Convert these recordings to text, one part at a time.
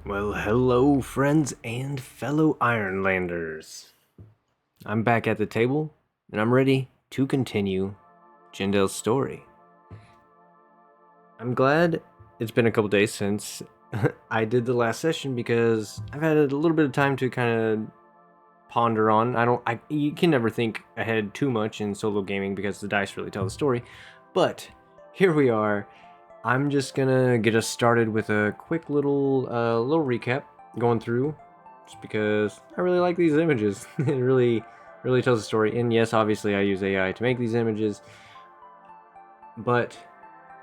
Well, hello, friends and fellow Ironlanders. I'm back at the table, and I'm ready to continue Jindel's story. I'm glad it's been a couple days since I did the last session because I've had a little bit of time to kind of ponder on. You can never think ahead too much in solo gaming because the dice really tell the story, but here we are. I'm just gonna get us started with a quick little recap going through, just because I really like these images. It really tells the story. And yes, obviously I use AI to make these images, but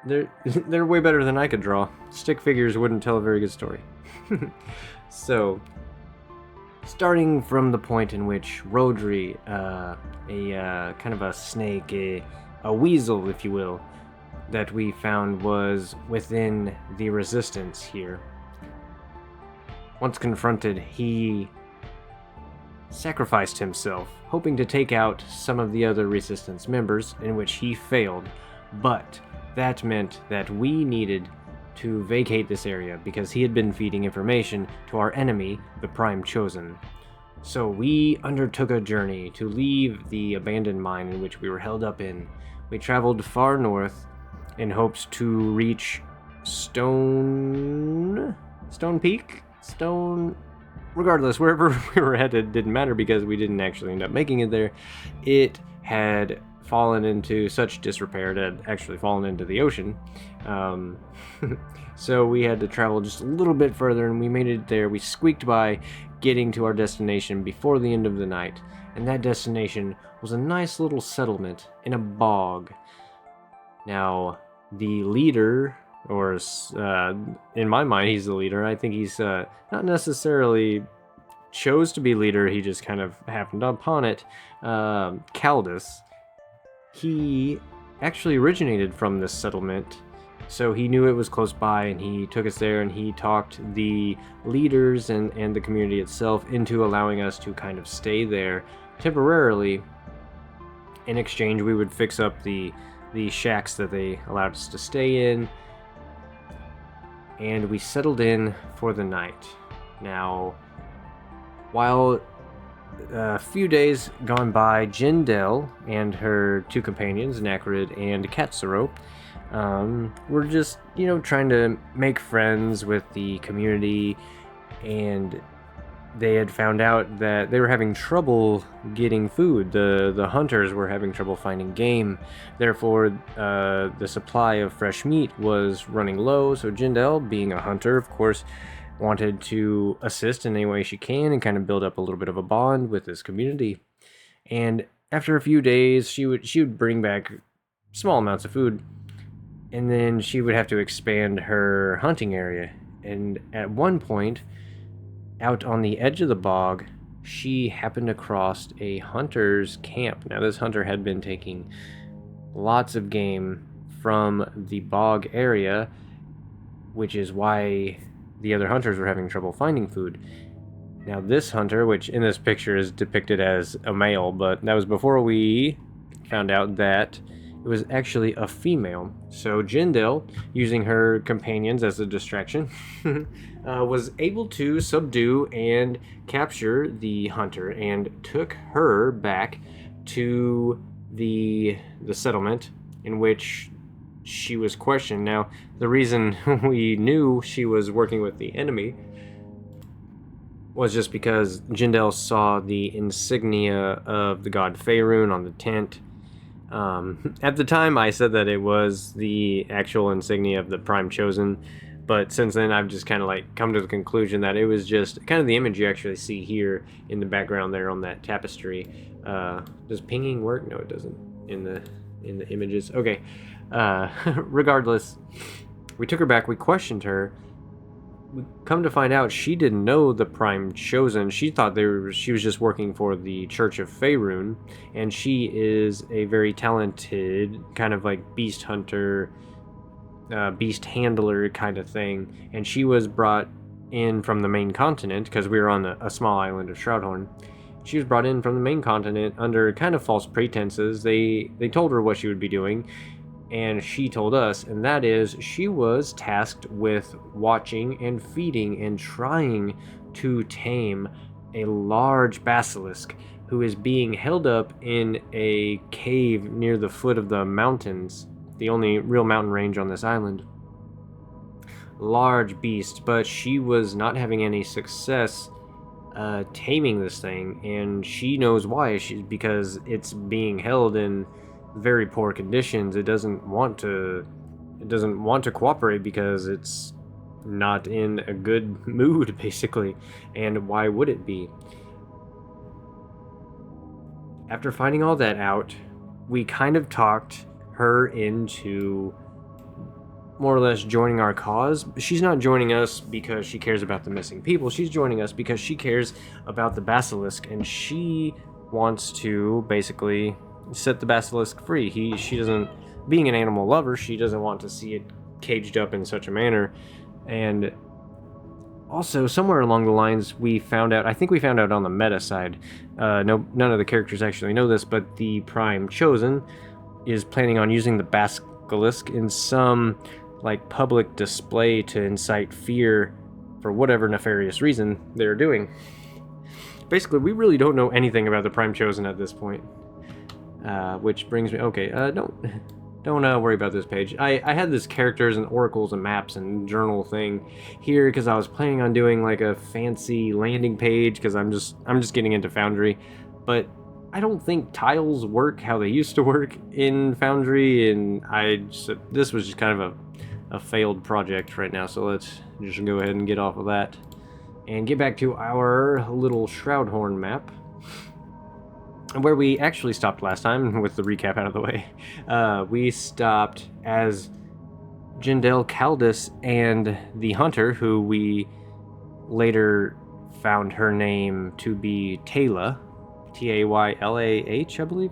they're way better than I could draw. Stick figures wouldn't tell a very good story. So, starting from the point in which Rodri, a kind of a snake, a weasel, if you will, that we found was within the resistance here. Once confronted, he sacrificed himself, hoping to take out some of the other resistance members, in which he failed, but that meant that we needed to vacate this area because he had been feeding information to our enemy, the Prime Chosen. So we undertook a journey to leave the abandoned mine in which we were held up in. We traveled far north in hopes to reach Stone Peak? Regardless, wherever we were headed didn't matter because we didn't actually end up making it there. It had fallen into such disrepair, it had actually fallen into the ocean. So we had to travel just a little bit further, and we made it there. We squeaked by getting to our destination before the end of the night, and that destination was a nice little settlement in a bog. Now, the leader, or in my mind, he's the leader. I think he's not necessarily chose to be leader, he just kind of happened upon it. Caldus, he actually originated from this settlement, so he knew it was close by, and he took us there, and he talked the leaders and the community itself into allowing us to kind of stay there temporarily. In exchange, we would fix up the shacks that they allowed us to stay in, and we settled in for the night. Now, while a few days gone by, Jindel and her two companions, Nakrid and Katsuro, were just, trying to make friends with the community, and they had found out that they were having trouble getting food. The hunters were having trouble finding game. Therefore, the supply of fresh meat was running low. So Jindel, being a hunter, of course, wanted to assist in any way she can and kind of build up a little bit of a bond with this community. And after a few days, she would bring back small amounts of food, and then she would have to expand her hunting area. And at one point, out on the edge of the bog, she happened across a hunter's camp. Now, this hunter had been taking lots of game from the bog area, which is why the other hunters were having trouble finding food. Now, this hunter, which in this picture is depicted as a male, but that was before we found out that it was actually a female. So Jindel, using her companions as a distraction, was able to subdue and capture the hunter and took her back to the settlement, in which she was questioned. Now, the reason we knew she was working with the enemy was just because Jindel saw the insignia of the god Faerun on the tent. At the time, I said that it was the actual insignia of the Prime Chosen, but since then I've just kind of come to the conclusion that it was just kind of the image you actually see here in the background there on that tapestry. Does pinging work? No, it doesn't in the images. Okay. Regardless, we took her back, we questioned her. We come to find out she didn't know the Prime Chosen. She thought she was just working for the Church of Faerun, and she is a very talented kind of beast hunter, beast handler kind of thing. And she was brought in from the main continent because we were on a small island of Shroudhorn. She was brought in from the main continent under kind of false pretenses. They told her what she would be doing, and she told us, and that is she was tasked with watching and feeding and trying to tame a large basilisk who is being held up in a cave near the foot of the mountains, the only real mountain range on this island. Large beast, but she was not having any success taming this thing, and she knows why. Because it's being held in very poor conditions. It doesn't want to cooperate because it's not in a good mood, basically. And why would it be? After finding all that out, we kind of talked her into more or less joining our cause. She's not joining us because she cares about the missing people. She's joining us because she cares about the basilisk, and she wants to basically set the basilisk free. She doesn't, being an animal lover, she doesn't want to see it caged up in such a manner. And also, somewhere along the lines, we found out, I think we found out on the meta side, none of the characters actually know this, but the Prime Chosen is planning on using the basilisk in some like public display to incite fear for whatever nefarious reason they're doing. Basically, we really don't know anything about the Prime Chosen at this point. Which brings me... Okay, don't worry about this page. I had this characters and oracles and maps and journal thing here because I was planning on doing like a fancy landing page because I'm just getting into Foundry, but I don't think tiles work how they used to work in Foundry, and this was just kind of a failed project right now, so let's just go ahead and get off of that and get back to our little Shroudhorn map, where we actually stopped last time. With the recap out of the way, we stopped as Jindel Caldus and the Hunter, who we later found her name to be Taylah, Taylah, I believe.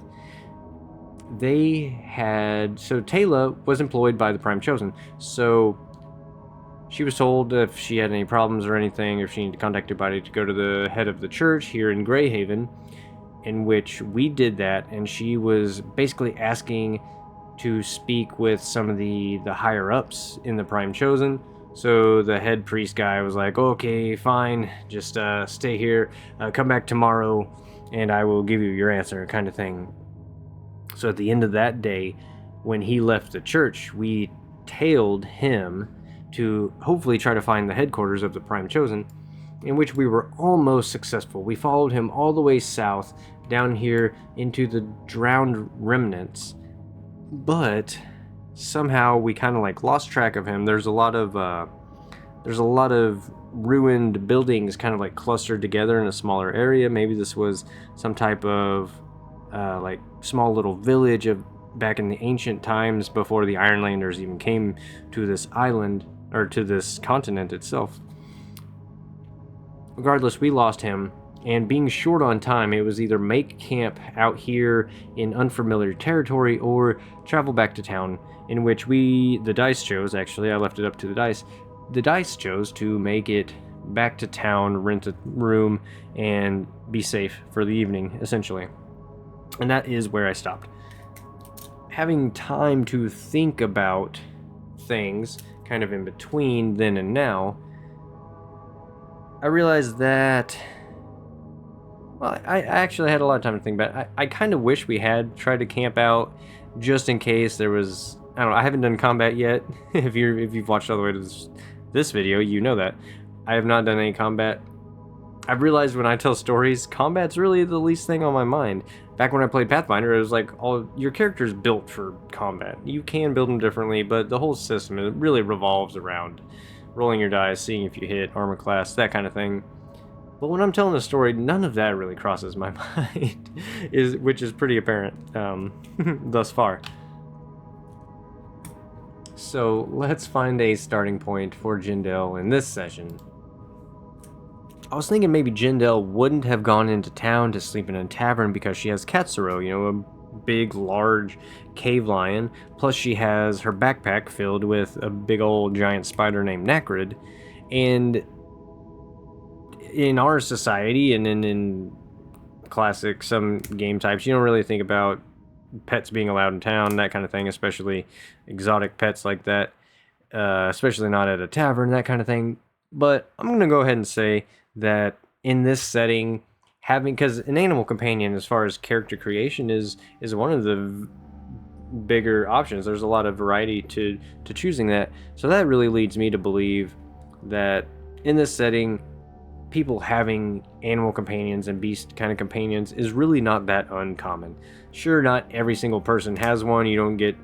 So Taylah was employed by the Prime Chosen, so she was told if she had any problems or anything, if she needed to contact anybody, to go to the head of the church here in Greyhaven, in which we did that, and she was basically asking to speak with some of the higher-ups in the Prime Chosen. So the head priest guy was like, okay, fine, just stay here, come back tomorrow, and I will give you your answer, kind of thing. So at the end of that day, when he left the church, we tailed him to hopefully try to find the headquarters of the Prime Chosen, in which we were almost successful. We followed him all the way south, down here into the Drowned Remnants, but somehow we kind of like lost track of him. There's a lot of ruined buildings kind of like clustered together in a smaller area. Maybe this was some type of like small little village of back in the ancient times before the Ironlanders even came to this island, or to this continent itself. Regardless, we lost him, and being short on time, it was either make camp out here in unfamiliar territory or travel back to town, in which the dice chose, actually, I left it up to the dice. The dice chose to make it back to town, rent a room, and be safe for the evening, essentially. And that is where I stopped. Having time to think about things, kind of in between then and now, I realized that, well, I actually had a lot of time to think about it. I kind of wish we had tried to camp out just in case there was, I don't know, I haven't done combat yet. If you've watched all the way to this video, you know that. I have not done any combat. I've realized when I tell stories, combat's really the least thing on my mind. Back when I played Pathfinder, it was like all your character's built for combat. You can build them differently, but the whole system, it really revolves around rolling your dice, seeing if you hit, armor class, that kind of thing. But when I'm telling a story, none of that really crosses my mind, which is pretty apparent thus far. So let's find a starting point for Jindel in this session. I was thinking maybe Jindel wouldn't have gone into town to sleep in a tavern because she has Katsuro, a big, large cave lion, plus she has her backpack filled with a big old giant spider named Nacrid, and in our society and in classic some game types, you don't really think about pets being allowed in town, that kind of thing, especially exotic pets like that, especially not at a tavern, that kind of thing. But I'm going to go ahead and say that in this setting, because an animal companion, as far as character creation, is one of the bigger options. There's a lot of variety to choosing that. So that really leads me to believe that in this setting, people having animal companions and beast kind of companions is really not that uncommon. Sure, not every single person has one. You don't get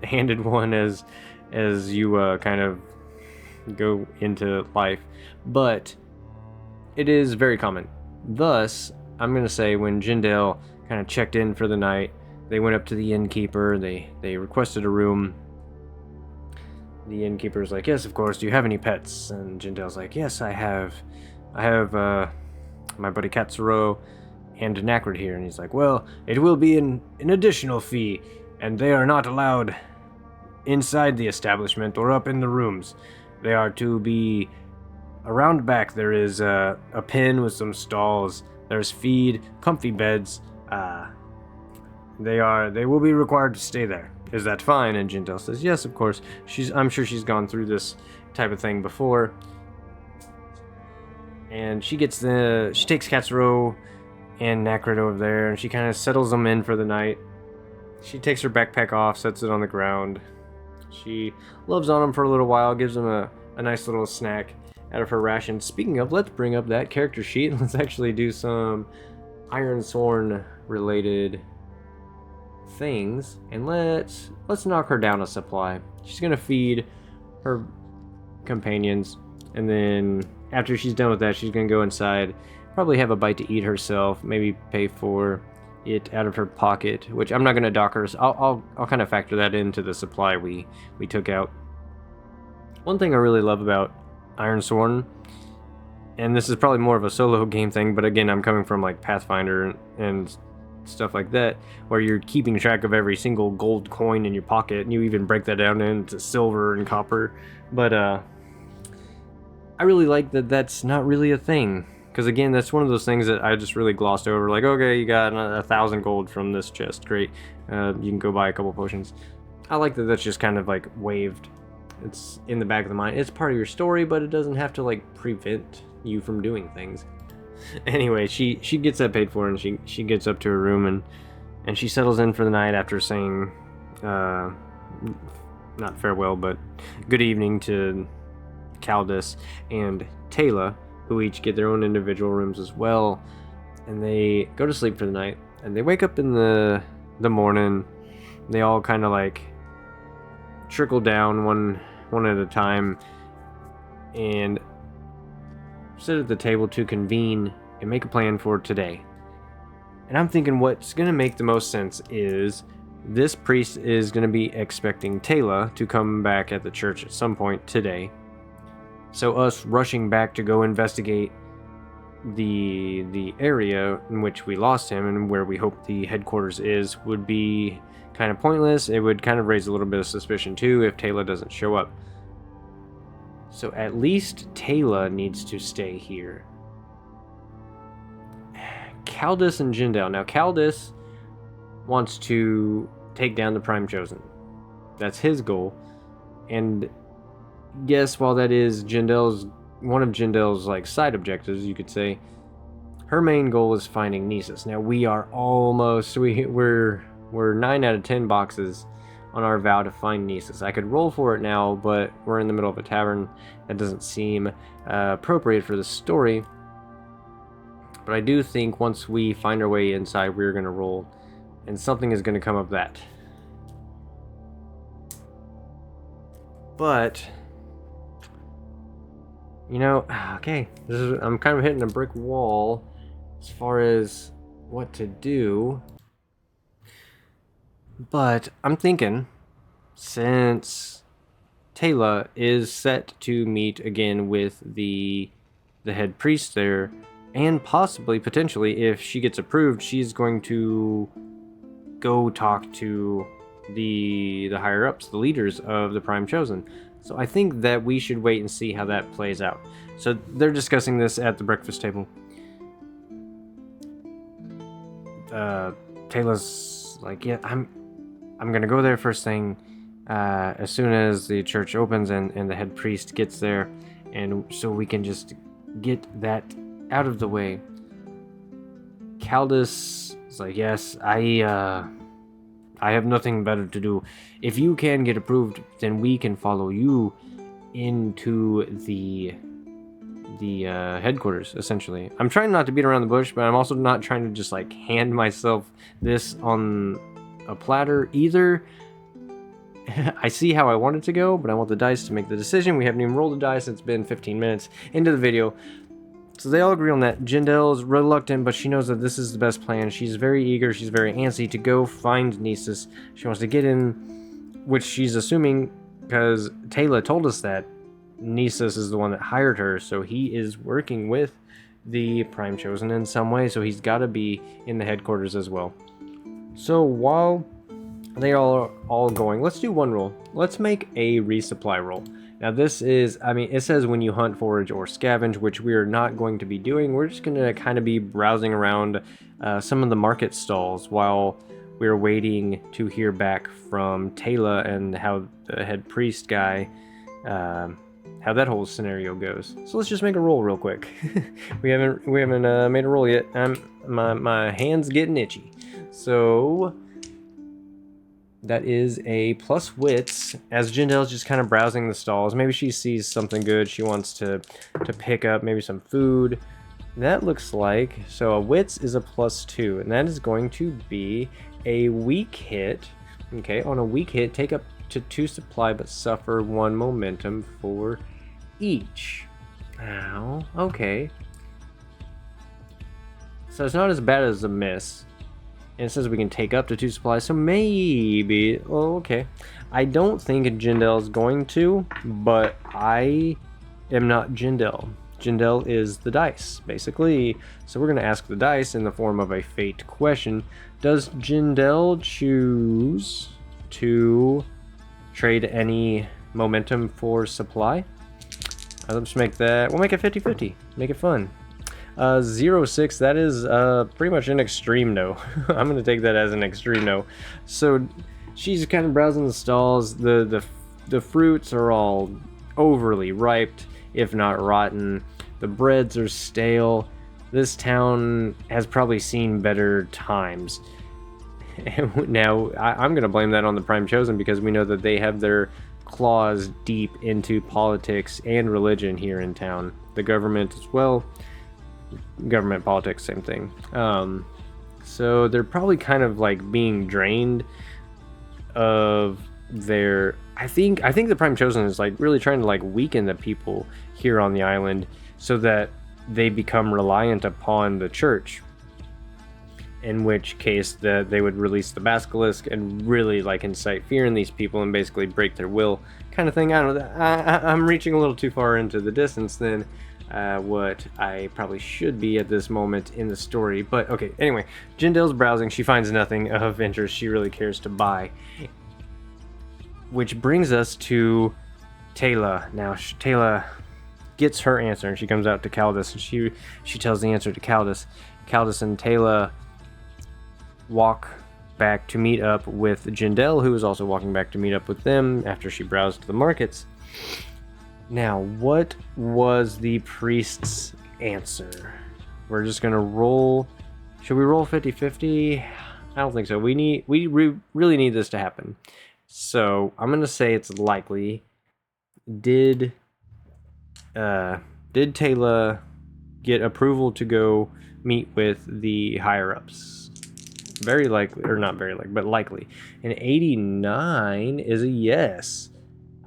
handed one as you kind of go into life, but it is very common. Thus, I'm going to say when Jindal kind of checked in for the night, they went up to the innkeeper, they requested a room. The innkeeper's like, yes, of course, do you have any pets? And Jindal's like, yes, I have my buddy Katsuro and Nacrid here. And he's like, well, it will be an additional fee, and they are not allowed inside the establishment or up in the rooms. They are to be around back. There is a pen with some stalls. There's feed, comfy beds. They will be required to stay there. Is that fine? And Jindal says, yes, of course. I'm sure she's gone through this type of thing before. And she takes Katsuro and Nacrid over there, and she kind of settles them in for the night. She takes her backpack off, sets it on the ground. She loves on them for a little while, gives them a nice little snack out of her ration. Speaking of, let's bring up that character sheet. Let's actually do some Ironsworn related things, and let's knock her down a supply. She's gonna feed her companions, and then after she's done with that, she's gonna go inside, probably have a bite to eat herself, maybe pay for it out of her pocket, which I'm not gonna dock her. So I'll kind of factor that into the supply we took out. One thing I really love about Ironsworn, and this is probably more of a solo game thing, but again, I'm coming from like Pathfinder and stuff like that, where you're keeping track of every single gold coin in your pocket, and you even break that down into silver and copper. But I really like that that's not really a thing, because again, that's one of those things that I just really glossed over. Like, okay, you got 1,000 gold from this chest, great. You can go buy a couple potions. I like that that's just kind of like waved. It's in the back of the mind. It's part of your story, but it doesn't have to like prevent you from doing things. Anyway, she gets that paid for, and she gets up to her room, and she settles in for the night after saying not farewell, but good evening to Caldus and Taylor, who each get their own individual rooms as well. And they go to sleep for the night, and they wake up in the morning. They all kind of like trickle down one at a time and sit at the table to convene and make a plan for today. And I'm thinking what's going to make the most sense is this priest is going to be expecting Taylor to come back at the church at some point today. So us rushing back to go investigate the area in which we lost him and where we hope the headquarters is would be kind of pointless. It would kind of raise a little bit of suspicion too if Taylor doesn't show up. So at least Taylor needs to stay here. Caldus and Jindal. Now Caldus wants to take down the Prime Chosen. That's his goal. And yes, while that is one of Jindal's like side objectives, you could say, her main goal is finding Nisus. Now we are almost we're 9 out of 10 boxes on our vow to find Nisus. I could roll for it now, but we're in the middle of a tavern. That doesn't seem appropriate for the story. But I do think once we find our way inside, we're going to roll, and something is going to come of that. But, you know, okay, I'm kind of hitting a brick wall as far as what to do. But I'm thinking, since Taylor is set to meet again with the head priest there, and possibly, potentially, if she gets approved, she's going to go talk to the higher-ups, the leaders of the Prime Chosen. So I think that we should wait and see how that plays out. So they're discussing this at the breakfast table. Taylor's like, yeah, I'm gonna go there first thing, as soon as the church opens and the head priest gets there, and so we can just get that out of the way. Caldus is like, yes, I have nothing better to do. If you can get approved, then we can follow you into the headquarters, essentially. I'm trying not to beat around the bush, but I'm also not trying to just like hand myself this on a platter either. I see how I want it to go, but I want the dice to make the decision. We haven't even rolled the dice. It's been 15 minutes into the video. So they all agree on that. Jindal is reluctant, but she knows that this is the best plan. She's very eager. She's very antsy to go find Nisus. She wants to get in, which she's assuming because Taylor told us that Nisus is the one that hired her, so he is working with the Prime Chosen in some way, so he's got to be in the headquarters as well. So while they are all going, let's do one roll. Let's make a resupply roll. Now this is, it says when you hunt, forage, or scavenge, which we are not going to be doing. We're just going to kind of be browsing around some of the market stalls while we're waiting to hear back from Taylor and how the head priest guy, how that whole scenario goes. So let's just make a roll real quick. we haven't made a roll yet. My hand's getting itchy. So that is a plus wits, as Jindel's just kind of browsing the stalls. Maybe she sees something good she wants to pick up, maybe some food. That looks like, so a wits is a +2, and that is going to be a weak hit. Okay, on a weak hit, take up to 2 supply, but suffer 1 momentum for each. Ow, okay. So it's not as bad as a miss. And it says we can take up to 2 supplies, so maybe... Oh, okay. I don't think Jindel's going to, but I am not Jindel. Jindel is the dice, basically. So we're going to ask the dice in the form of a fate question. Does Jindel choose to trade any momentum for supply? Let's make that... We'll make it 50-50. Make it fun. 0-6, that is pretty much an extreme no. I'm gonna take that as an extreme no. So she's kind of browsing the stalls. The fruits are all overly ripe, if not rotten. The breads are stale. This town has probably seen better times. Now I'm gonna blame that on the Prime Chosen, because we know that they have their claws deep into politics and religion here in town. The government as well. Government, politics, same thing. So they're probably kind of like being drained of their... I think the Prime Chosen is like really trying to like weaken the people here on the island so that they become reliant upon the church. In which case that they would release the basilisk and really like incite fear in these people and basically break their will, kind of thing. I don't know. I'm reaching a little too far into the distance then. What I probably should be at this moment in the story. But okay, anyway, Jindel's browsing. She finds nothing of interest she really cares to buy. Which brings us to Taylor. Now, Taylor gets her answer, and she comes out to Caldus, and she tells the answer to Caldus. Caldus and Taylor walk back to meet up with Jindel, who is also walking back to meet up with them after she browsed the markets. Now, what was the priest's answer? We're just gonna roll. Should we roll 50-50? I don't think so. We really need this to happen. So I'm gonna say it's likely. Did Taylor get approval to go meet with the higher ups? Very likely, or not very likely, but likely. And 89 is a yes.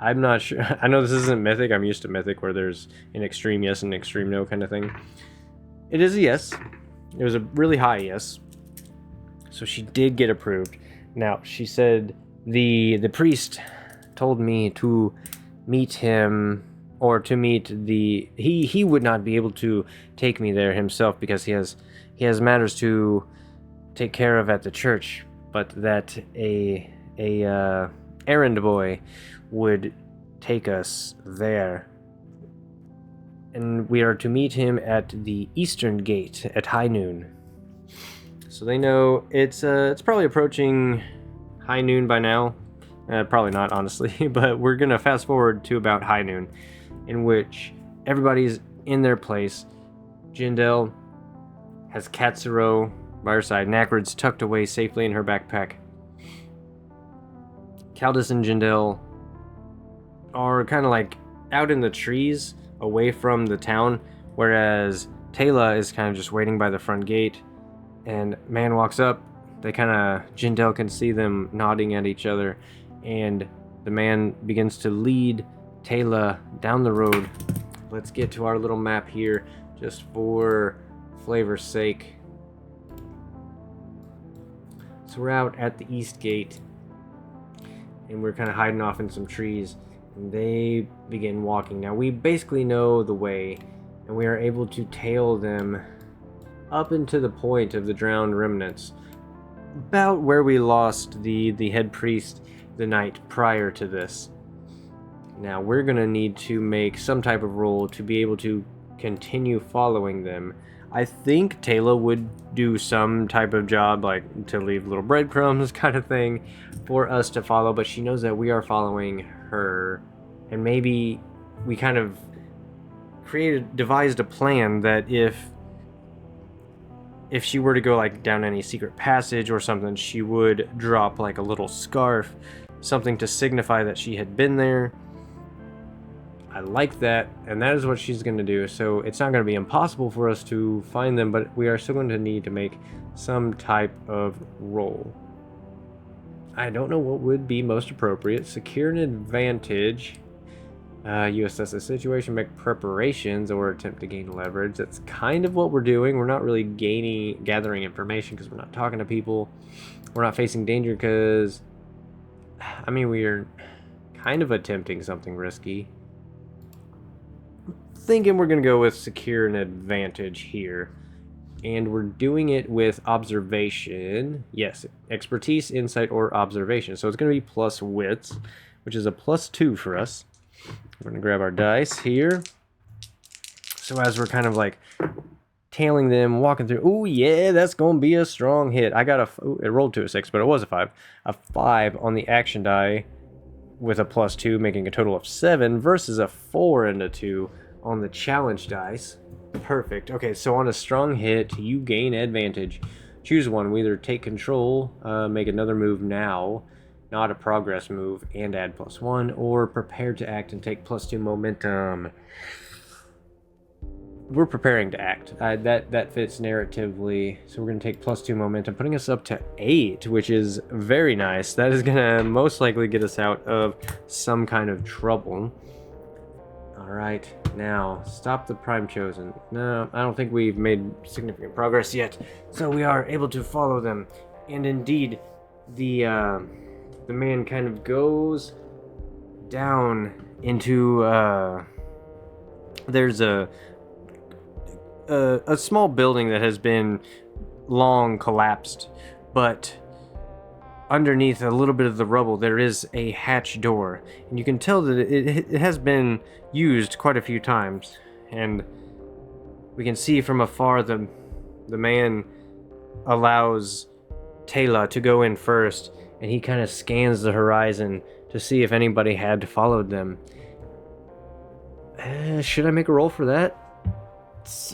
I'm not sure. I know this isn't Mythic. I'm used to Mythic where there's an extreme yes and an extreme no kind of thing. It is a yes. It was a really high yes. So she did get approved. Now, she said the priest told me to meet him, or to meet the... He would not be able to take me there himself because he has matters to take care of at the church, but that a errand boy would take us there, and we are to meet him at the eastern gate at high noon. So they know it's probably approaching high noon by now. Probably not, honestly, but we're gonna fast forward to about high noon, in which everybody's in their place. Jindal has Katsuro by her side. Nakrid's tucked away safely in her backpack. Kaldis and Jindal are kind of like out in the trees away from the town, whereas Taylor is kind of just waiting by the front gate. And man walks up. They kind of, Jindal can see them nodding at each other, and the man begins to lead Taylor down the road. Let's get to our little map here, just for flavor's sake. So we're out at the east gate, and we're kind of hiding off in some trees, and they begin walking. Now we basically know the way, and we are able to tail them up into the point of the drowned remnants, about where we lost the head priest the night prior to this. Now we're gonna need to make some type of roll to be able to continue following them. I think Taylor would do some type of job, like to leave little breadcrumbs kind of thing for us to follow, but she knows that we are following her, and maybe we kind of devised a plan that if she were to go like down any secret passage or something, she would drop like a little scarf, something to signify that she had been there. I like that, and that is what she's going to do. So it's not going to be impossible for us to find them, but we are still going to need to make some type of roll. I don't know what would be most appropriate. Secure an advantage. You assess the situation, make preparations, or attempt to gain leverage. That's kind of what we're doing. We're not really gathering information because we're not talking to people. We're not facing danger because, I mean, we are kind of attempting something risky. Thinking we're going to go with secure an advantage here. And we're doing it with observation. Yes, expertise, insight, or observation. So it's going to be plus wits, which is a +2 for us. We're going to grab our dice here. So as we're kind of like tailing them, walking through. Oh yeah, that's going to be a strong hit. I got it rolled to a 6, but it was a 5. A 5 on the action die with a +2, making a total of 7 versus a 4 and a 2 on the challenge dice. Perfect. Okay, so on a strong hit, you gain advantage. Choose one. We either take control, make another move now, not a progress move, and add +1, or prepare to act and take +2 momentum. We're preparing to act. That fits narratively, so we're going to take +2 momentum, putting us up to 8, which is very nice. That is going to most likely get us out of some kind of trouble. Alright, now, stop the Prime Chosen. No, I don't think we've made significant progress yet, so we are able to follow them. And indeed, the man kind of goes down into, there's a small building that has been long collapsed, but underneath a little bit of the rubble there is a hatch door, and you can tell that it has been used quite a few times, and we can see from afar the man allows Taylor to go in first, and he kind of scans the horizon to see if anybody had followed them. Should I make a roll for that?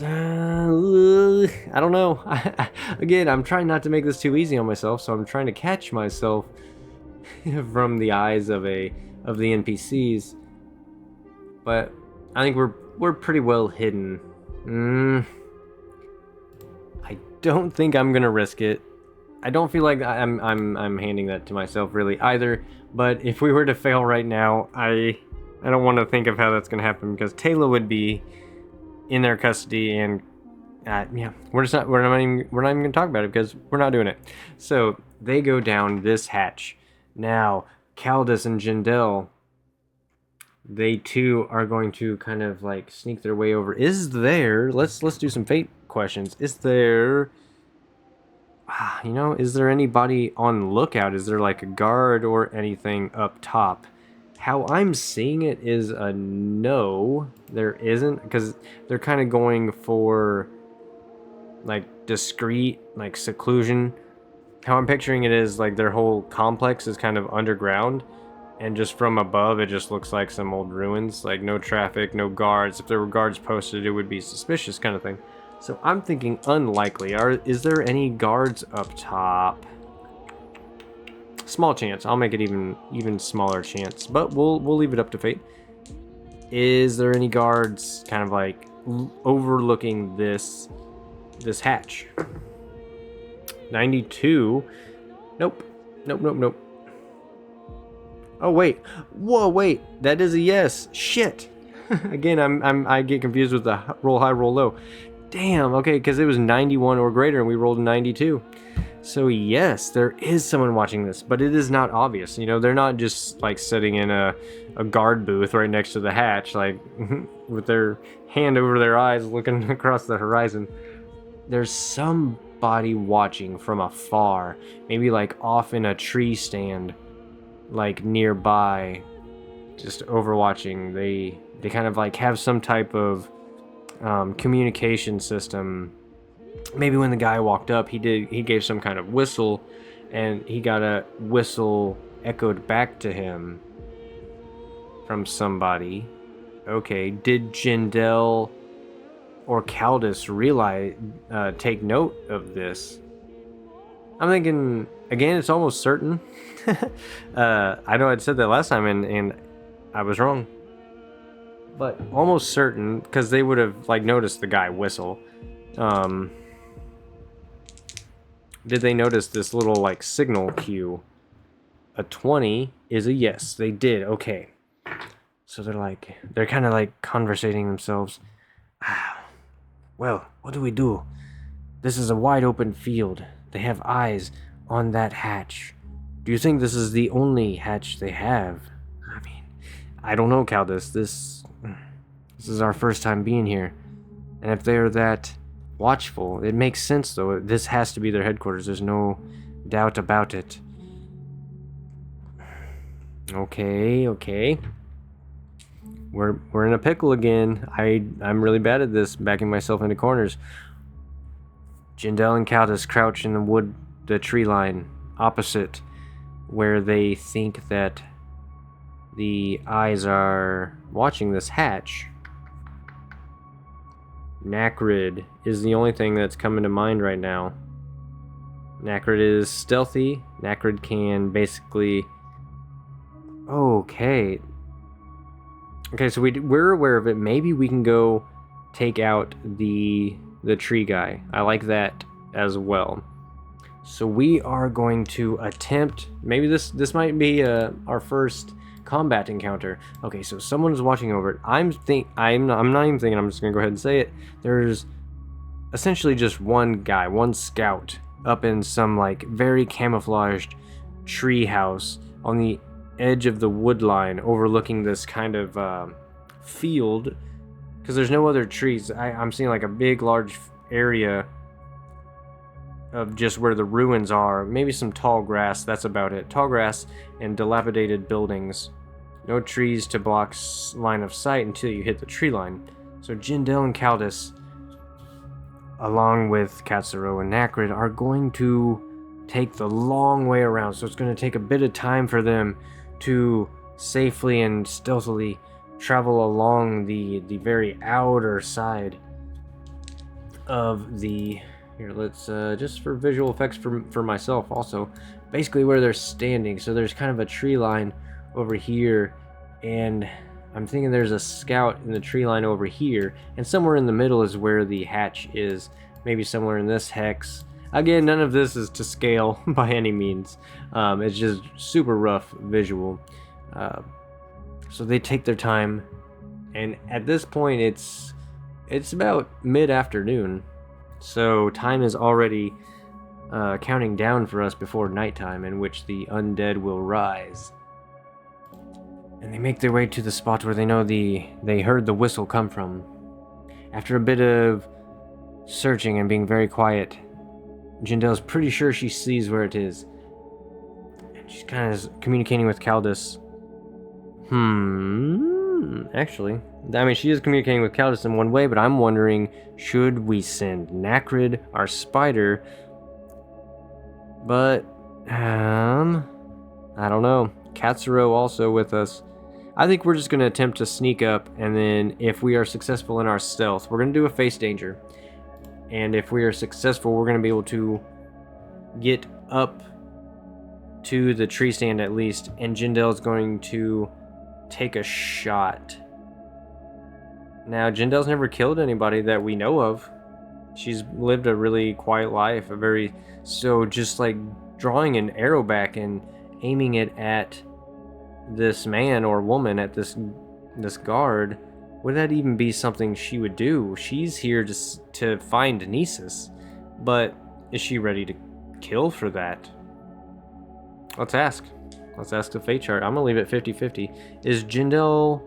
I don't know. Again, I'm trying not to make this too easy on myself, so I'm trying to catch myself from the eyes of the NPCs. But I think we're pretty well hidden. I don't think I'm gonna risk it. I don't feel like I'm handing that to myself really either. But if we were to fail right now, I don't want to think of how that's gonna happen, because Taylor would be in their custody, and yeah, we're not even gonna talk about it because we're not doing it. So they go down this hatch. Now Kaldis and Jindal, they too are going to kind of like sneak their way over. Is there, let's do some fate questions. Is there, is there anybody on lookout? Is there like a guard or anything up top? How I'm seeing it is a no, there isn't, because they're kind of going for like discreet, like seclusion. How I'm picturing it is like their whole complex is kind of underground, and just from above it just looks like some old ruins, like no traffic, no guards. If there were guards posted, it would be suspicious kind of thing. So I'm thinking unlikely. Is there any guards up top? Small chance. I'll make it even smaller chance, but we'll leave it up to fate. Is there any guards kind of like overlooking this hatch? 92. Nope. Nope. Oh wait. Whoa, wait. That is a yes. Shit. Again, I get confused with the roll high, roll low. Damn. Okay, because it was 91 or greater, and we rolled 92. So yes, there is someone watching this, but it is not obvious. You know, they're not just like sitting in a guard booth right next to the hatch, like with their hand over their eyes looking across the horizon. There's somebody watching from afar, maybe like off in a tree stand, like nearby, just overwatching. They kind of like have some type of communication system. Maybe when the guy walked up, he gave some kind of whistle, and he got a whistle echoed back to him from somebody. Okay, did Jindal or Caldus realize, take note of this? I'm thinking, again, it's almost certain. I know I'd said that last time, and I was wrong. But almost certain, because they would have like noticed the guy whistle. Did they notice this little like signal cue? A 20 is a yes. They did. Okay. So they're kind of like conversating themselves. Well, what do we do? This is a wide open field. They have eyes on that hatch. Do you think this is the only hatch they have? I mean, I don't know, Caldus. This is our first time being here. And if they're that watchful, it makes sense though. This has to be their headquarters. There's no doubt about it. Okay. We're in a pickle again. I'm really bad at this, backing myself into corners. Jindal and Caldus crouch in the tree line opposite where they think that the eyes are watching this hatch. Nacrid is the only thing that's coming to mind right now. Nacrid is stealthy. Nacrid can basically... Okay, so we're aware of it. Maybe we can go take out the tree guy. I like that as well. So we are going to attempt... Maybe this might be our first combat encounter. Okay, so someone's watching over it. I'm not even thinking. I'm just gonna go ahead and say it. There's essentially just one guy, one scout, up in some like very camouflaged tree house on the edge of the wood line, overlooking this kind of field, because there's no other trees. I'm seeing like a big, large area of just where the ruins are. Maybe some tall grass. That's about it. Tall grass and dilapidated buildings. No trees to block line of sight until you hit the tree line. So Jindal and Caldus, along with Katsuro and Nacrid, are going to take the long way around. So it's going to take a bit of time for them to safely and stealthily travel along the very outer side of the... Here, let's, just for visual effects for myself also, basically where they're standing. So there's kind of a tree line over here, and I'm thinking there's a scout in the tree line over here, and somewhere in the middle is where the hatch is. Maybe somewhere in this hex. Again, none of this is to scale by any means. It's just super rough visual. So they take their time, and at this point it's about mid-afternoon. So time is already counting down for us before nighttime, in which the undead will rise. And they make their way to the spot where they know they heard the whistle come from. After a bit of searching and being very quiet, Jindal's pretty sure she sees where it is. And she's kind of communicating with Caldus. Actually, I mean, she is communicating with Caldus in one way, but I'm wondering, should we send Nacrid, our spider? But, I don't know. Katsuro also with us. I think we're just going to attempt to sneak up, and then if we are successful in our stealth, we're going to do a face danger. And if we are successful, we're going to be able to get up to the tree stand at least, and Jindal is going to take a shot. Now, Jindal's never killed anybody that we know of. She's lived a really quiet life, so just like drawing an arrow back and aiming it at this man or woman, at this guard, would that even be something she would do? She's here just to find Nisus, but is she ready to kill for that? Let's ask the fate chart. I'm gonna leave it 50-50. Is Jindal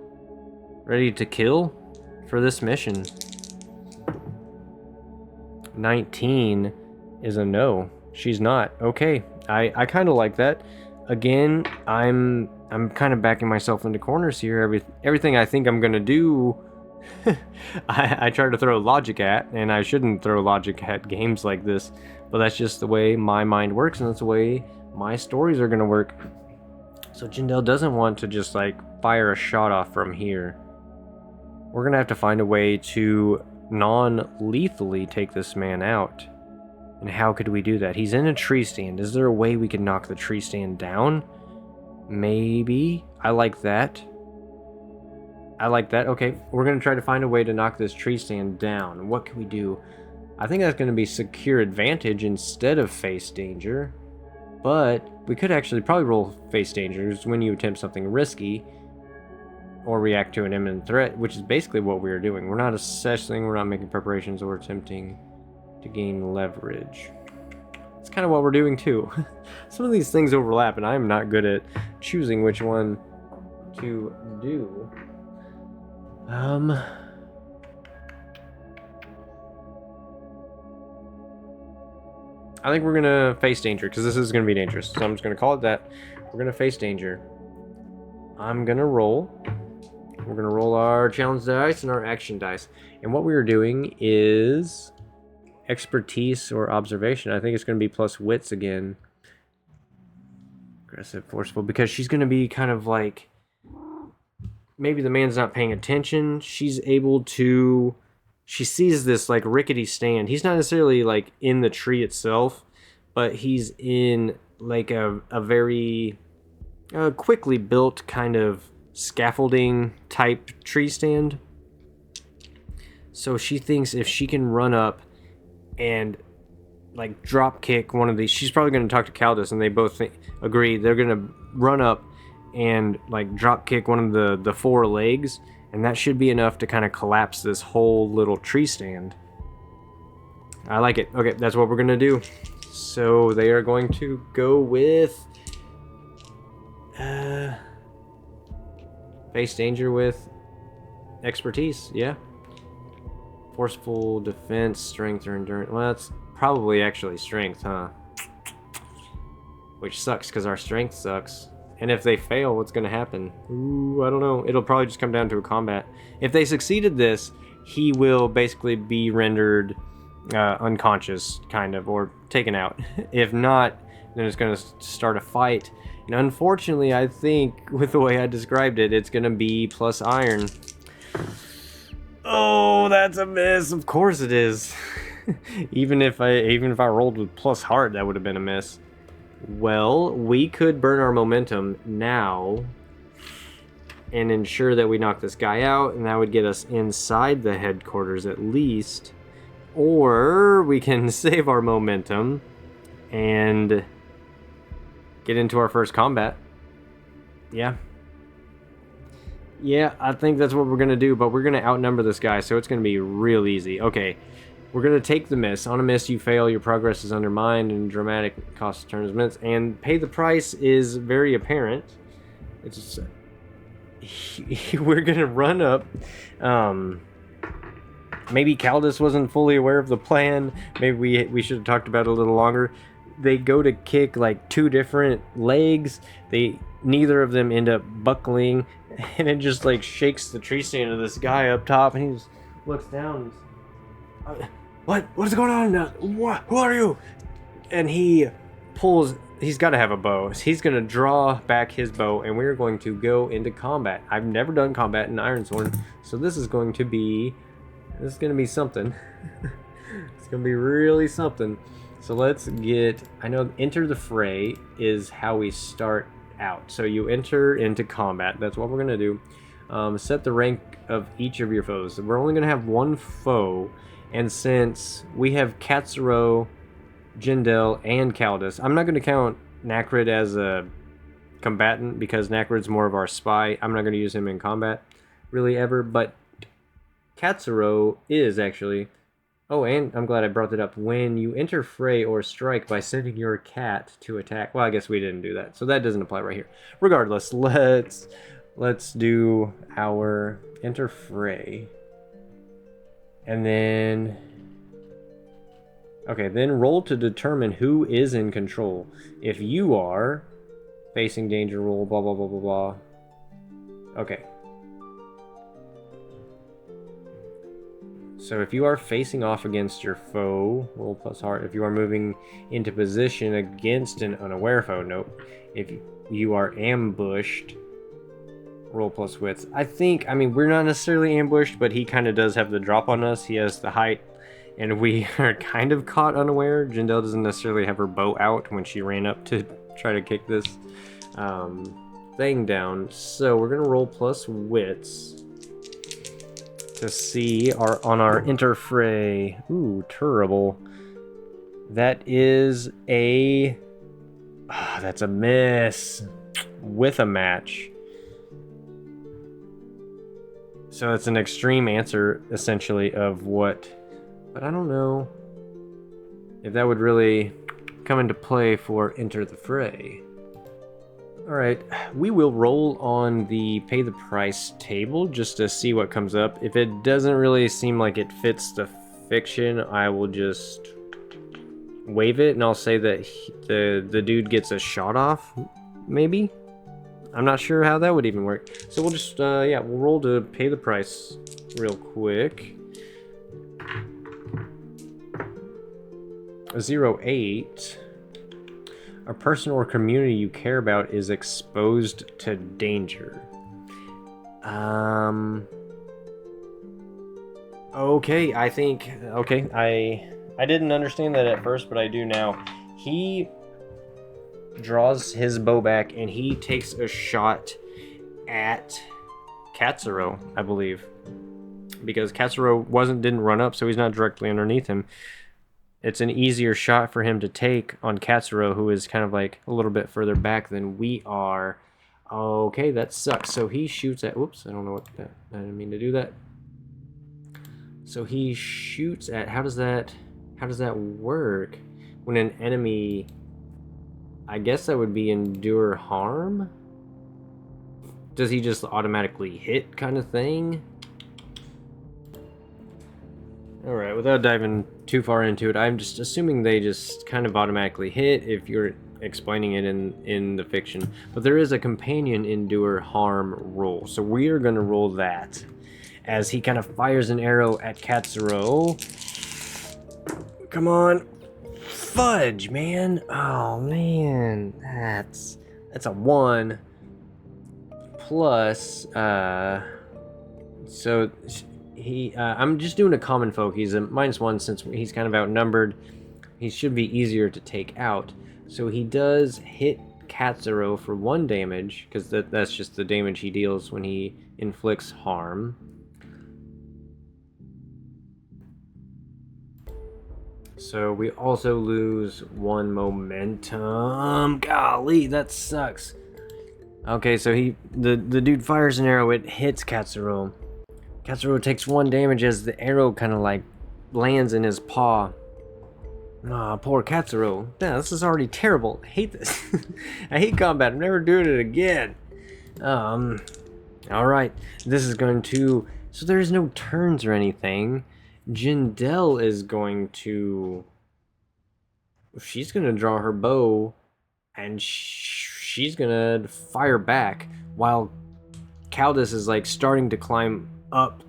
ready to kill for this mission? 19 is a no. She's not. Okay, I kind of like that. Again, I'm kind of backing myself into corners here. Everything I think I'm gonna do, I try to throw logic at, and I shouldn't throw logic at games like this, but that's just the way my mind works, and that's the way my stories are gonna work. So Jindal doesn't want to just like fire a shot off from here. We're gonna have to find a way to non-lethally take this man out. And how could we do that? He's in a tree stand. Is there a way we can knock the tree stand down? Maybe. I like that. Okay, we're gonna try to find a way to knock this tree stand down. What can we do? I think that's gonna be secure advantage instead of face danger. But we could actually probably roll face dangers when you attempt something risky or react to an imminent threat, which is basically what we are doing. We're not assessing, we're not making preparations, or attempting to gain leverage. It's kind of what we're doing too. Some of these things overlap, and I'm not good at choosing which one to do. I think we're gonna face danger, because this is gonna be dangerous. So I'm just gonna call it that. We're gonna face danger. I'm gonna roll. We're gonna roll our challenge dice and our action dice. And what we are doing is expertise or observation. I think it's gonna be plus wits again. Aggressive, forceful, because she's gonna be kind of like, maybe the man's not paying attention. She's able to, she sees this like rickety stand. He's not necessarily like in the tree itself, but he's in like a very quickly built kind of scaffolding type tree stand. So she thinks if she can run up and like drop kick one of these, she's probably going to talk to Caldus, and they both agree they're going to run up and like drop kick one of the four legs, and that should be enough to kind of collapse this whole little tree stand. I like it. Okay, that's what we're gonna do. So they are going to go with face danger with expertise. Yeah, forceful, defense, strength, or endurance. Well, that's probably actually strength, huh? Which sucks because our strength sucks. And if they fail, what's going to happen? Ooh, I don't know. It'll probably just come down to a combat. If they succeeded this, he will basically be rendered unconscious, kind of, or taken out. If not, then it's going to start a fight. And unfortunately, I think, with the way I described it, it's going to be plus iron. Oh, that's a miss. Of course it is. even if I rolled with plus heart, that would have been a miss. Well, we could burn our momentum now and ensure that we knock this guy out, and that would get us inside the headquarters at least. Or we can save our momentum and get into our first combat. Yeah, I think that's what we're going to do, but we're going to outnumber this guy, so it's going to be real easy. Okay. We're going to take the miss. On a miss, you fail, your progress is undermined, and dramatic cost of turns minutes. And pay the price is very apparent. It's just, we're going to run up. Maybe Caldus wasn't fully aware of the plan. Maybe we should have talked about it a little longer. They go to kick like two different legs. Neither of them end up buckling. and it just like shakes the tree stand of this guy up top, and he just looks down. What's going on now? What? Who are you? And he pulls. He's got to have a bow. So he's gonna draw back his bow, and we're going to go into combat. I've never done combat in Ironsworn, so this is going to be something. It's gonna be really something. So let's get. I know enter the fray is how we start out. So you enter into combat. That's what we're gonna do. Set the rank of each of your foes. We're only gonna have one foe, and since we have Katsuro, Jindel, and Kaldis, I'm not gonna count Nakrid as a combatant because Nakrid's more of our spy. I'm not gonna use him in combat really ever, but Katsuro is actually. Oh, and I'm glad I brought that up. When you enter fray or strike by sending your cat to attack... Well, I guess we didn't do that, so that doesn't apply right here. Regardless, let's do our enter fray. And then... Okay, then roll to determine who is in control. If you are facing danger, roll blah, blah, blah, blah, blah. Okay. So if you are facing off against your foe, roll plus heart. If you are moving into position against an unaware foe, nope. If you are ambushed, roll plus wits. I mean, we're not necessarily ambushed, but he kind of does have the drop on us. He has the height, and we are kind of caught unaware. Jindel doesn't necessarily have her bow out when she ran up to try to kick this thing down. So we're going to roll plus wits to see on our interfray. Ooh, terrible. That is a... that's a miss with a match. So it's an extreme answer, essentially, of what... But I don't know if that would really come into play for Enter the Fray. Alright, we will roll on the pay the price table just to see what comes up. If it doesn't really seem like it fits the fiction, I will just waive it and I'll say that the dude gets a shot off, maybe? I'm not sure how that would even work. So we'll just, yeah, we'll roll to pay the price real quick. 08. A person or community you care about is exposed to danger. Okay, I think... Okay, I didn't understand that at first, but I do now. He draws his bow back, and he takes a shot at Katsuro, I believe. Because Katsuro didn't run up, so he's not directly underneath him. It's an easier shot for him to take on Katsuro, who is kind of like a little bit further back than we are. Okay, that sucks. So he shoots at... Whoops, I don't know what that... I didn't mean to do that. So he shoots at... How does that work? When an enemy... I guess that would be endure harm? Does he just automatically hit kind of thing? Alright, without diving too far into it, I'm just assuming they just kind of automatically hit if you're explaining it in the fiction. But there is a companion endure harm roll, so we are going to roll that. As he kind of fires an arrow at Katsuro. Come on. Fudge, man. Oh, man. That's a 1. Plus, so... I'm just doing a common folk. He's a -1 since he's kind of outnumbered. He should be easier to take out. So he does hit Katsuro for 1 damage, because that's just the damage he deals when he inflicts harm. So we also lose 1 momentum. Golly, that sucks. Okay, so the dude fires an arrow. It hits Katsuro. Katsuro takes 1 damage as the arrow kind of like lands in his paw. Aw, poor Katsuro. Yeah, this is already terrible. I hate this. I hate combat. I'm never doing it again. Alright. This is going to... So there's no turns or anything. Jindel is going to... She's going to draw her bow, and she's going to fire back, while Caldus is like starting to climb up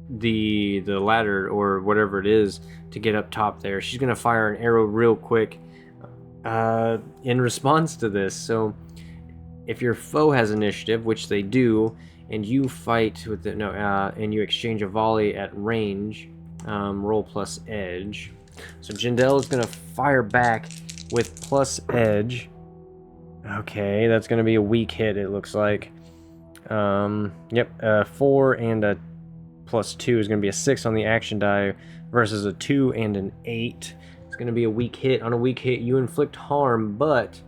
the ladder or whatever it is to get up top there. She's gonna fire an arrow real quick in response to this. So if your foe has initiative, which they do, and you fight with the and you exchange a volley at range, roll plus edge. So Jindal is gonna fire back with plus edge. Okay, that's gonna be a weak hit, it looks like. Yep, 4 and a plus 2 is gonna be a 6 on the action die versus a 2 and an 8. It's gonna be a weak hit. On a weak hit, you inflict harm, but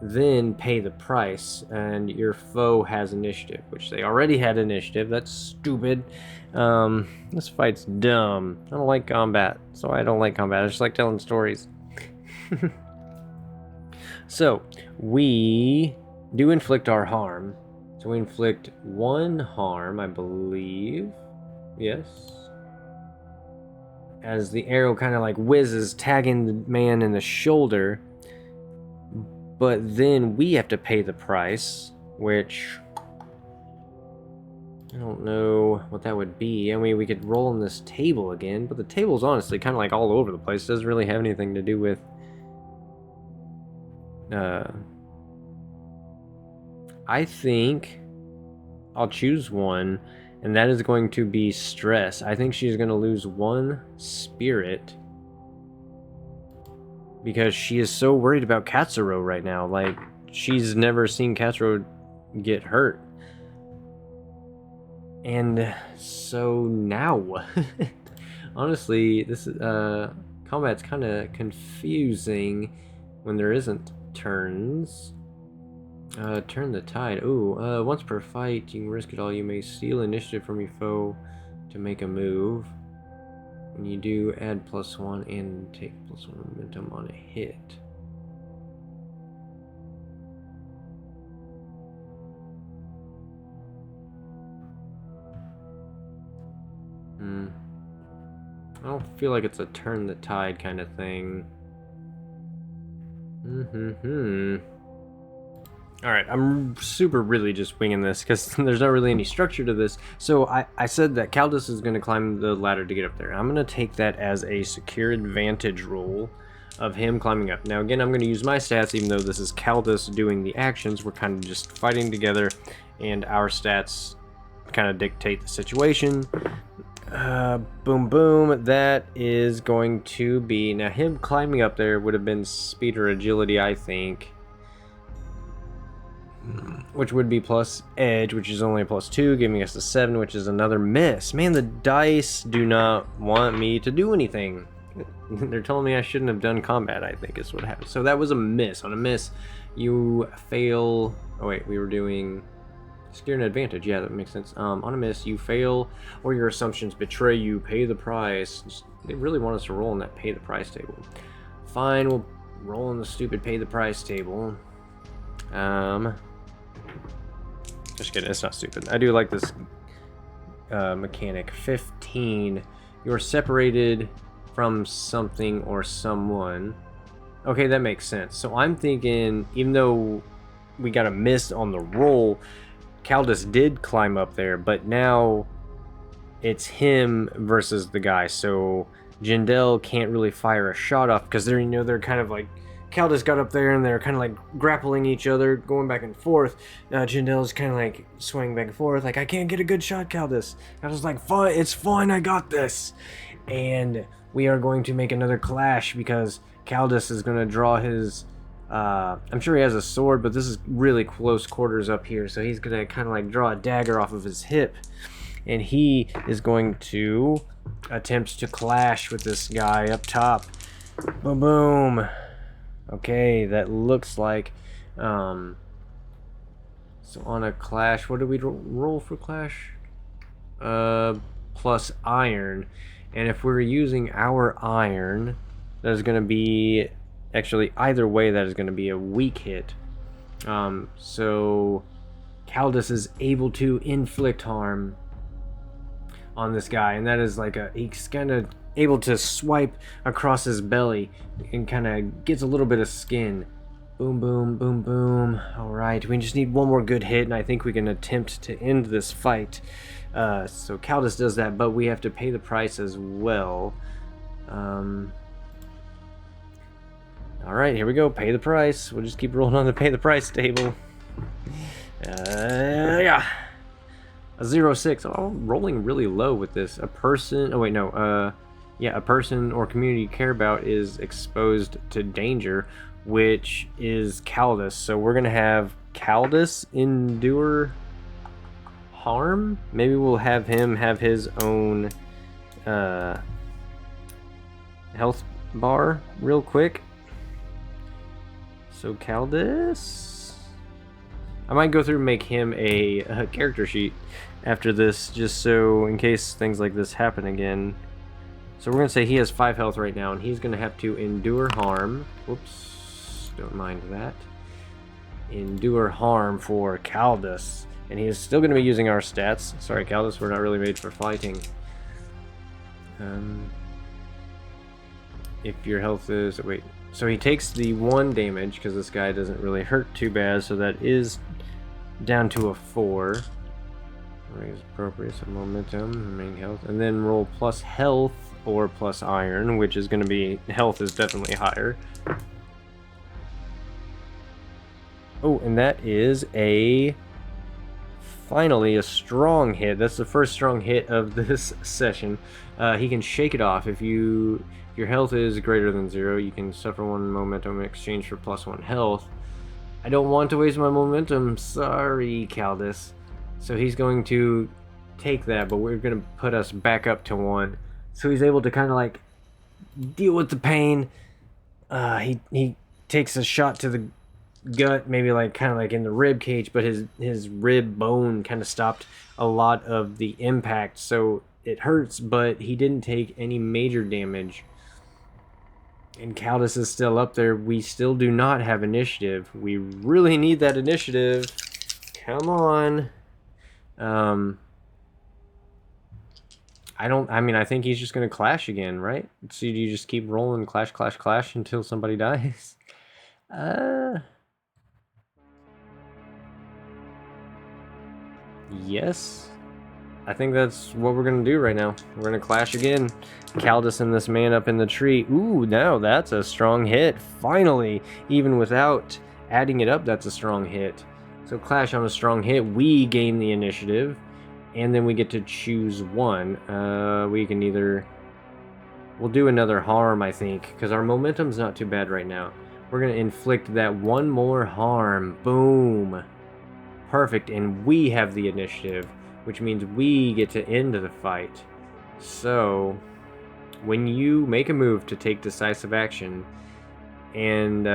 then pay the price, and your foe has initiative, which they already had initiative. That's stupid. This fight's dumb. I don't like combat, so I don't like combat. I just like telling stories. So we do inflict our harm. So we inflict 1 harm, I believe. Yes. As the arrow kind of like whizzes, tagging the man in the shoulder. But then we have to pay the price, which I don't know what that would be. I mean, we could roll on this table again, but the table's honestly kind of like all over the place. It doesn't really have anything to do with I think I'll choose one, and that is going to be stress. I think she's going to lose 1 spirit because she is so worried about Katsuro right now. Like, she's never seen Katsuro get hurt. And so now, honestly, this combat's kind of confusing when there isn't turns. Turn the tide. Ooh, once per fight, you can risk it all. You may steal initiative from your foe to make a move. When you do, add +1 and take +1 momentum on a hit. I don't feel like it's a turn the tide kind of thing. Alright, I'm really just winging this because there's not really any structure to this. So I said that Caldus is going to climb the ladder to get up there. I'm going to take that as a secure advantage roll of him climbing up. Now again, I'm going to use my stats, even though this is Caldus doing the actions. We're kind of just fighting together, and our stats kind of dictate the situation. Boom, boom. That is going to be... Now, him climbing up there would have been speed or agility, I think. Which would be plus edge, which is only a +2, giving us a 7, which is another miss. Man, the dice do not want me to do anything. They're telling me I shouldn't have done combat, I think is what happened. So that was a miss. On a miss, you fail... Oh, wait, we were doing... Secure an advantage, yeah, that makes sense. On a miss, you fail, or your assumptions betray you. Pay the price. They really want us to roll on that pay the price table. Fine, we'll roll on the stupid pay the price table. Just kidding, it's not stupid. I do like this mechanic. 15. You're separated from something or someone. Okay, that makes sense. So I'm thinking, even though we got a miss on the roll, Caldus did climb up there, but now it's him versus the guy. So Jindal can't really fire a shot off because they're, they're kind of like, Caldus got up there and they're kind of like grappling each other, going back and forth. Jindal's kind of like swinging back and forth, like, I can't get a good shot, Caldus. I was like, fine, it's fine, I got this. And we are going to make another clash because Caldus is going to draw his... I'm sure he has a sword, but this is really close quarters up here, so he's gonna kind of like draw a dagger off of his hip, and he is going to attempt to clash with this guy up top. Boom, boom. Okay, that looks like so on a clash, what do we roll for clash? Plus iron, and if we're using our iron, there's gonna be... Actually, either way, that is going to be a weak hit. So Caldus is able to inflict harm on this guy, and that is like he's kind of able to swipe across his belly and kind of gets a little bit of skin. Boom, boom, boom, boom. All right, we just need one more good hit, and I think we can attempt to end this fight. So Caldus does that, but we have to pay the price as well. All right, here we go. Pay the price. We'll just keep rolling on the pay the price table. Yeah. A 0-6. Oh, rolling really low with this. A person. Oh wait, no. Yeah, a person or community you care about is exposed to danger, which is Caldus. So we're gonna have Caldus endure harm. Maybe we'll have him have his own health bar real quick. So Caldus, I might go through and make him a character sheet after this, just so in case things like this happen again. So we're gonna say he has 5 health right now, and he's gonna have to endure harm. Whoops, don't mind that. Endure harm for Caldus, and he is still gonna be using our stats. Sorry, Caldus, we're not really made for fighting. If your health is wait. So he takes the 1 damage, because this guy doesn't really hurt too bad, so that is down to a 4. Raise appropriate, so momentum, remaining health, and then roll plus health or plus iron, which is going to be, health is definitely higher. Oh, and that is finally a strong hit. That's the first strong hit of this session. He can shake it off. If your health is greater than 0, you can suffer 1 momentum in exchange for plus 1 health. I don't want to waste my momentum. Sorry, Caldus. So he's going to take that, but we're going to put us back up to 1. So he's able to kind of like deal with the pain. He takes a shot to the gut, maybe like kind of like in the rib cage, but his rib bone kind of stopped a lot of the impact, so it hurts, but he didn't take any major damage. And Caldus is still up there. We still do not have initiative. We really need that initiative. Come on. I think he's just gonna clash again, right? So you just keep rolling clash, clash, clash until somebody dies. Yes. I think that's what we're gonna do right now. We're gonna clash again. Caldus and this man up in the tree. Ooh, now that's a strong hit. Finally, even without adding it up, that's a strong hit. So clash on a strong hit, we gain the initiative, and then we get to choose 1. We can we'll do another harm, I think, because our momentum's not too bad right now. We're gonna inflict that 1 more harm. Boom. Perfect, and we have the initiative, which means we get to end the fight. So, when you make a move to take decisive action and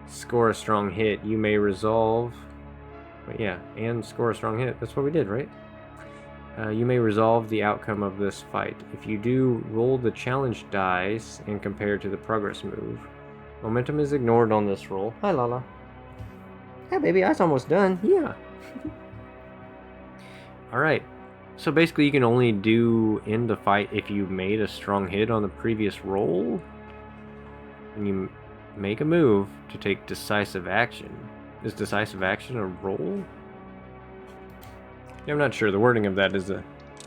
score a strong hit, you may resolve... yeah, and score a strong hit. That's what we did, right? You may resolve the outcome of this fight. If you do, roll the challenge dice and compare to the progress move. Momentum is ignored on this roll. Hi, Lala. Hey, baby, I was almost done. Yeah. Alright, so basically you can only end the fight if you made a strong hit on the previous roll, and you make a move to take decisive action. Is decisive action a roll? Yeah, I'm not sure. The wording of that is a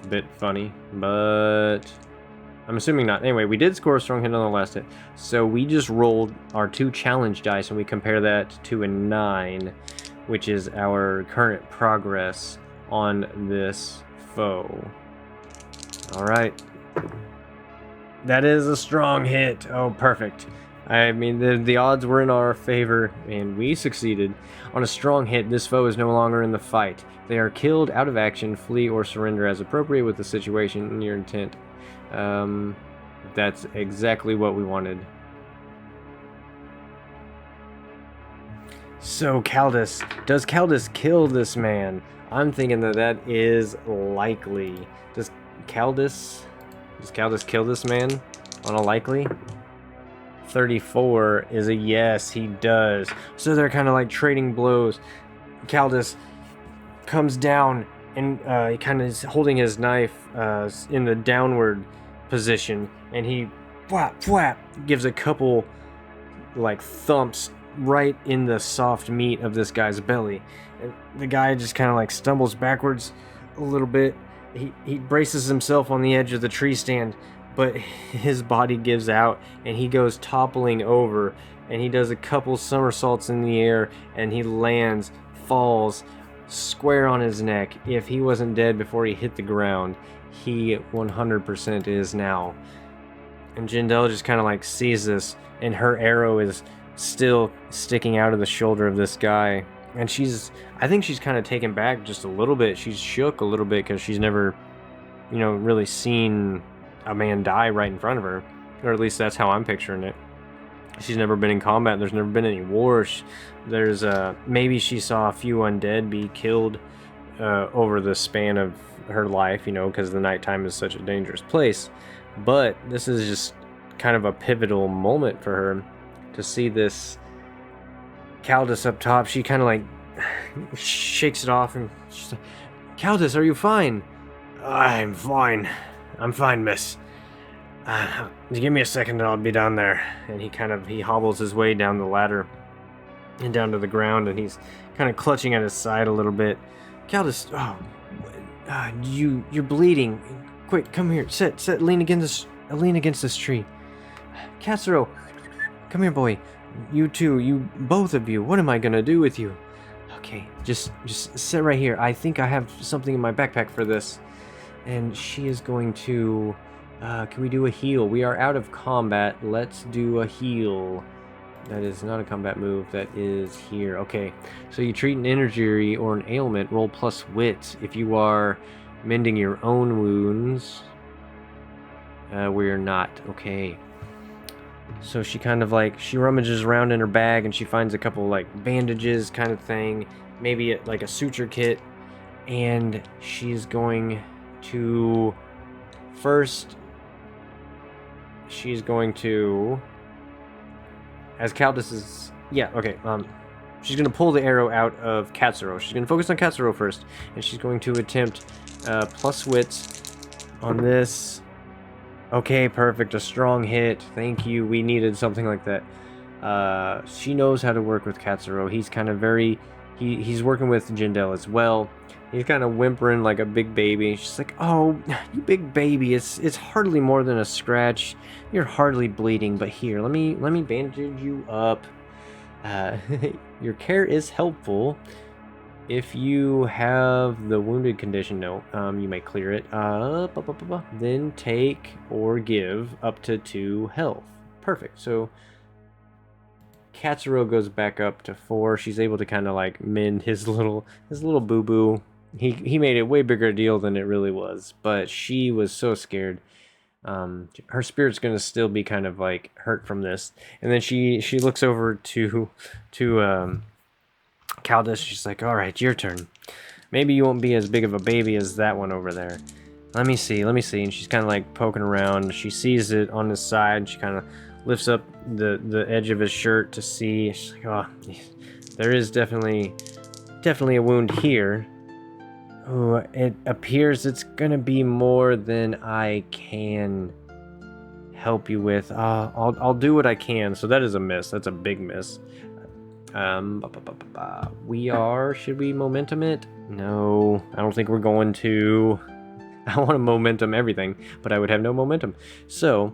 bit funny, but I'm assuming not. Anyway, we did score a strong hit on the last hit, so we just rolled our 2 challenge dice, and we compare that to a 9, which is our current progress on this foe. Alright. That is a strong hit. Oh, perfect. I mean, the odds were in our favor, and we succeeded. On a strong hit, this foe is no longer in the fight. They are killed out of action, flee, or surrender as appropriate with the situation and your intent. That's exactly what we wanted. So, Caldus. Does Caldus kill this man? I'm thinking that is likely. Does Caldus kill this man on a likely? 34 is a yes, he does. So they're kind of like trading blows. Caldus comes down and he kind of is holding his knife in the downward position, and he gives a couple like thumps right in the soft meat of this guy's belly. And the guy just kind of like stumbles backwards a little bit. He braces himself on the edge of the tree stand, but his body gives out and he goes toppling over, and he does a couple somersaults in the air, and he lands, falls square on his neck. If he wasn't dead before he hit the ground, he 100% is now. And Jindel just kind of like sees this, and her arrow is still sticking out of the shoulder of this guy. And I think she's kind of taken back just a little bit. She's shook a little bit because she's never, really seen a man die right in front of her. Or at least that's how I'm picturing it. She's never been in combat. There's never been any wars. There's maybe she saw a few undead be killed over the span of her life, because the nighttime is such a dangerous place. But this is just kind of a pivotal moment for her to see this Caldus up top. She kind of like shakes it off, and she's like, "Caldus, are you fine?" "I'm fine. I'm fine, miss. Give me a second and I'll be down there." And he hobbles his way down the ladder and down to the ground, and he's kind of clutching at his side a little bit. "Caldus, you're bleeding. Quick, come here. Sit. Lean against this tree. Katsuro, come here, boy. You two, both of you. What am I gonna do with you?" "Okay, just sit right here. I think I have something in my backpack for this." And she is going to... can we do a heal? We are out of combat. Let's do a heal. That is not a combat move. That is here. Okay, so you treat an injury or an ailment. Roll plus wit. If you are mending your own wounds, we're not. Okay. So she kind of like, she rummages around in her bag and she finds a couple like bandages kind of thing. Maybe like a suture kit. And she's going to... First... She's going to, as Caldus is, she's going to pull the arrow out of Katsuro. She's going to focus on Katsuro first, and she's going to attempt plus wits on this. Okay, perfect, a strong hit. Thank you, we needed something like that. She knows how to work with Katsuro. He's kind of he's working with Jindel as well. He's kind of whimpering like a big baby. She's like, "Oh, you big baby, it's hardly more than a scratch. You're hardly bleeding, but here, let me bandage you up. Your care is helpful. If you have the wounded condition, you may clear it. Then take or give up to 2 health. Perfect. So Katsuro goes back up to 4. She's able to kind of like mend his little boo-boo. He made it way bigger a deal than it really was, but she was so scared. Her spirit's gonna still be kind of like hurt from this. And then she looks over to Caldus. She's like, "All right, your turn. Maybe you won't be as big of a baby as that one over there. Let me see." And she's kind of like poking around. She sees it on his side. She kind of lifts up the edge of his shirt to see. She's like, "Oh, there is definitely a wound here. Oh, it appears it's gonna be more than I can help you with. I'll do what I can." So that is a miss. That's a big miss. Should we momentum it? No, I don't think we're going to. I want to momentum everything, but I would have no momentum. So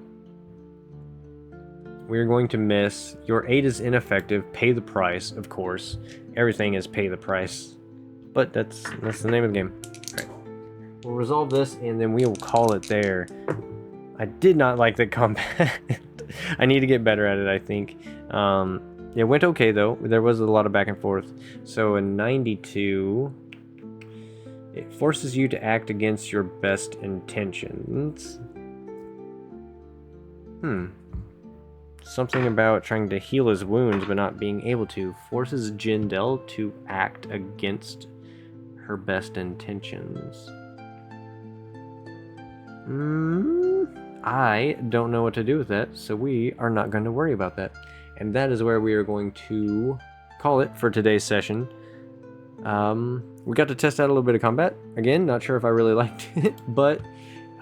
we're going to miss. Your aid is ineffective. Pay the price, of course. Everything is pay the price. But that's the name of the game. Alright. We'll resolve this and then we will call it there. I did not like the combat. I need to get better at it, I think. It went okay though. There was a lot of back and forth. So in 92, it forces you to act against your best intentions. Something about trying to heal his wounds but not being able to forces Jindel to act against her best intentions. I don't know what to do with that, so we are not going to worry about that. And that is where we are going to call it for today's session. We got to test out a little bit of combat. Again, not sure if I really liked it, but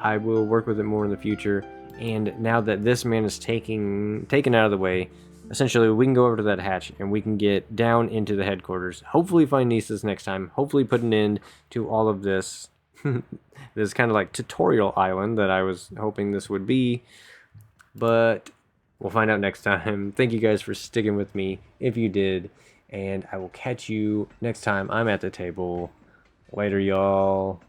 I will work with it more in the future. And now that this man is taken out of the way, essentially we can go over to that hatch and we can get down into the headquarters. Hopefully find Nisa's next time. Hopefully put an end to all of this. This kind of like tutorial island that I was hoping this would be. But we'll find out next time. Thank you guys for sticking with me if you did. And I will catch you next time I'm at the table. Later, y'all.